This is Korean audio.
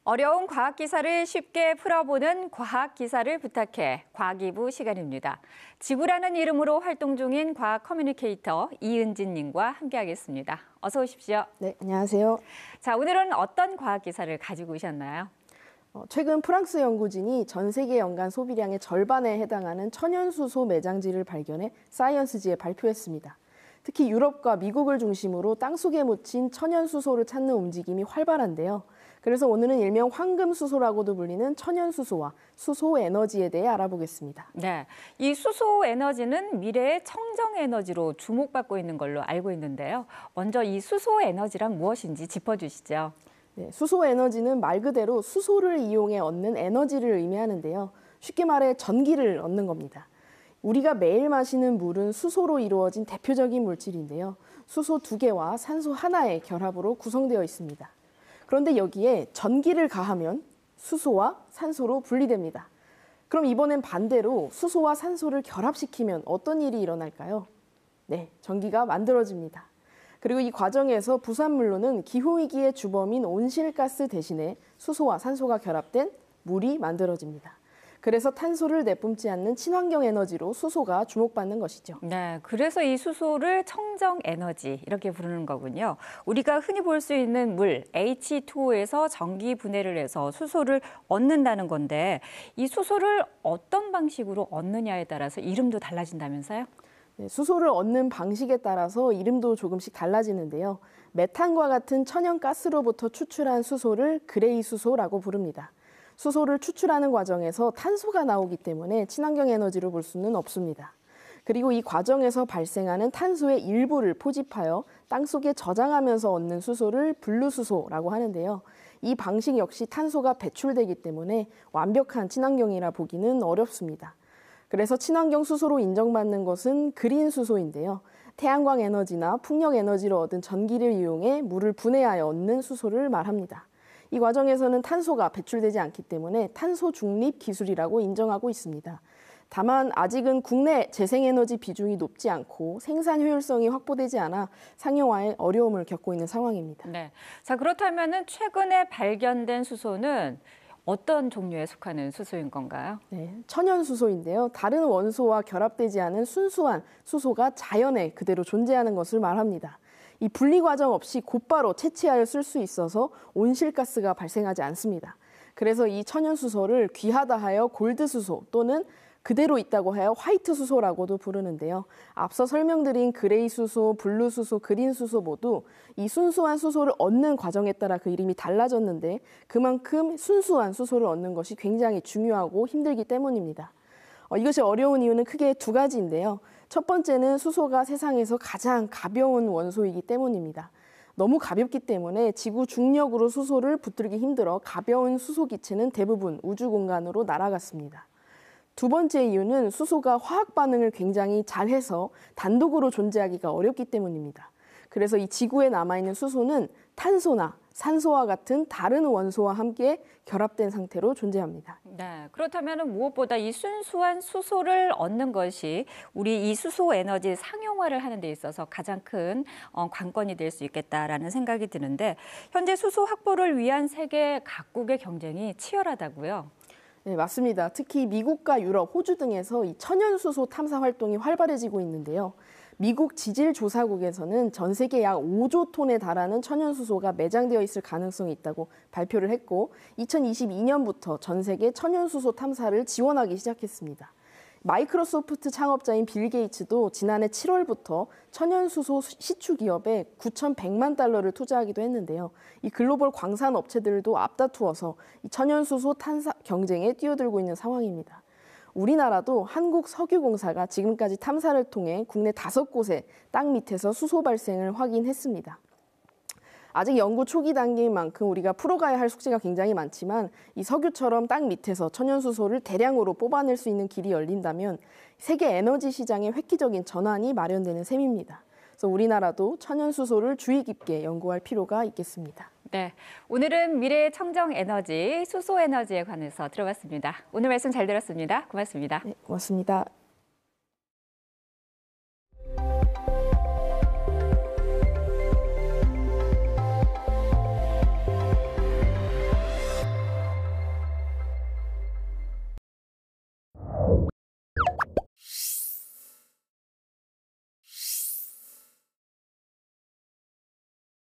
어려운 과학 기사를 쉽게 풀어보는 과학 기사를 부탁해 과기부 시간입니다. 지구라는 이름으로 활동 중인 과학 커뮤니케이터 이은진 님과 함께하겠습니다. 어서 오십시오. 네, 안녕하세요. 자, 오늘은 어떤 과학 기사를 가지고 오셨나요? 최근 프랑스 연구진이 전 세계 연간 소비량의 절반에 해당하는 천연수소 매장지를 발견해 사이언스지에 발표했습니다. 특히 유럽과 미국을 중심으로 땅속에 묻힌 천연수소를 찾는 움직임이 활발한데요. 그래서 오늘은 일명 황금수소라고도 불리는 천연수소와 수소에너지에 대해 알아보겠습니다. 네, 이 수소에너지는 미래의 청정에너지로 주목받고 있는 걸로 알고 있는데요. 먼저 이 수소에너지란 무엇인지 짚어주시죠. 네, 수소에너지는 말 그대로 수소를 이용해 얻는 에너지를 의미하는데요. 쉽게 말해 전기를 얻는 겁니다. 우리가 매일 마시는 물은 수소로 이루어진 대표적인 물질인데요. 수소 2개와 산소 하나의 결합으로 구성되어 있습니다. 그런데 여기에 전기를 가하면 수소와 산소로 분리됩니다. 그럼 이번엔 반대로 수소와 산소를 결합시키면 어떤 일이 일어날까요? 네, 전기가 만들어집니다. 그리고 이 과정에서 부산물로는 기후위기의 주범인 온실가스 대신에 수소와 산소가 결합된 물이 만들어집니다. 그래서 탄소를 내뿜지 않는 친환경 에너지로 수소가 주목받는 것이죠. 네, 그래서 이 수소를 청정 에너지 이렇게 부르는 거군요. 우리가 흔히 볼 수 있는 물 H2O에서 전기 분해를 해서 수소를 얻는다는 건데 이 수소를 어떤 방식으로 얻느냐에 따라서 이름도 달라진다면서요? 네, 수소를 얻는 방식에 따라서 이름도 조금씩 달라지는데요. 메탄과 같은 천연가스로부터 추출한 수소를 그레이 수소라고 부릅니다. 수소를 추출하는 과정에서 탄소가 나오기 때문에 친환경 에너지로 볼 수는 없습니다. 그리고 이 과정에서 발생하는 탄소의 일부를 포집하여 땅속에 저장하면서 얻는 수소를 분류수소라고 하는데요. 이 방식 역시 탄소가 배출되기 때문에 완벽한 친환경이라 보기는 어렵습니다. 그래서 친환경 수소로 인정받는 것은 그린 수소인데요. 태양광 에너지나 풍력 에너지로 얻은 전기를 이용해 물을 분해하여 얻는 수소를 말합니다. 이 과정에서는 탄소가 배출되지 않기 때문에 탄소 중립 기술이라고 인정하고 있습니다. 다만 아직은 국내 재생에너지 비중이 높지 않고 생산 효율성이 확보되지 않아 상용화에 어려움을 겪고 있는 상황입니다. 네, 자 그렇다면은 최근에 발견된 수소는 어떤 종류에 속하는 수소인 건가요? 네, 천연수소인데요. 다른 원소와 결합되지 않은 순수한 수소가 자연에 그대로 존재하는 것을 말합니다. 이 분리 과정 없이 곧바로 채취하여 쓸 수 있어서 온실가스가 발생하지 않습니다. 그래서 이 천연수소를 귀하다 하여 골드수소 또는 그대로 있다고 하여 화이트수소라고도 부르는데요. 앞서 설명드린 그레이수소, 블루수소, 그린수소 모두 이 순수한 수소를 얻는 과정에 따라 그 이름이 달라졌는데 그만큼 순수한 수소를 얻는 것이 굉장히 중요하고 힘들기 때문입니다. 이것이 어려운 이유는 크게 두 가지인데요. 첫 번째는 수소가 세상에서 가장 가벼운 원소이기 때문입니다. 너무 가볍기 때문에 지구 중력으로 수소를 붙들기 힘들어 가벼운 수소 기체는 대부분 우주 공간으로 날아갔습니다. 두 번째 이유는 수소가 화학 반응을 굉장히 잘해서 단독으로 존재하기가 어렵기 때문입니다. 그래서 이 지구에 남아있는 수소는 탄소나 산소와 같은 다른 원소와 함께 결합된 상태로 존재합니다. 네, 그렇다면 무엇보다 이 순수한 수소를 얻는 것이 우리 이 수소 에너지 상용화를 하는 데 있어서 가장 큰 관건이 될 수 있겠다라는 생각이 드는데 현재 수소 확보를 위한 세계 각국의 경쟁이 치열하다고요? 네, 맞습니다. 특히 미국과 유럽, 호주 등에서 이 천연수소 탐사 활동이 활발해지고 있는데요. 미국 지질조사국에서는 전 세계 약 5조 톤에 달하는 천연수소가 매장되어 있을 가능성이 있다고 발표를 했고 2022년부터 전 세계 천연수소 탐사를 지원하기 시작했습니다. 마이크로소프트 창업자인 빌 게이츠도 지난해 7월부터 천연수소 시추 기업에 9,100만 달러를 투자하기도 했는데요. 이 글로벌 광산 업체들도 앞다투어서 이 천연수소 탐사 경쟁에 뛰어들고 있는 상황입니다. 우리나라도 한국석유공사가 지금까지 탐사를 통해 국내 5곳의 땅 밑에서 수소 발생을 확인했습니다. 아직 연구 초기 단계인 만큼 우리가 풀어가야 할 숙제가 굉장히 많지만 이 석유처럼 땅 밑에서 천연수소를 대량으로 뽑아낼 수 있는 길이 열린다면 세계 에너지 시장의 획기적인 전환이 마련되는 셈입니다. 그래서 우리나라도 천연수소를 주의 깊게 연구할 필요가 있겠습니다. 네, 오늘은 미래의 청정에너지, 수소에너지에 관해서 들어봤습니다. 오늘 말씀 잘 들었습니다. 고맙습니다. 네, 고맙습니다.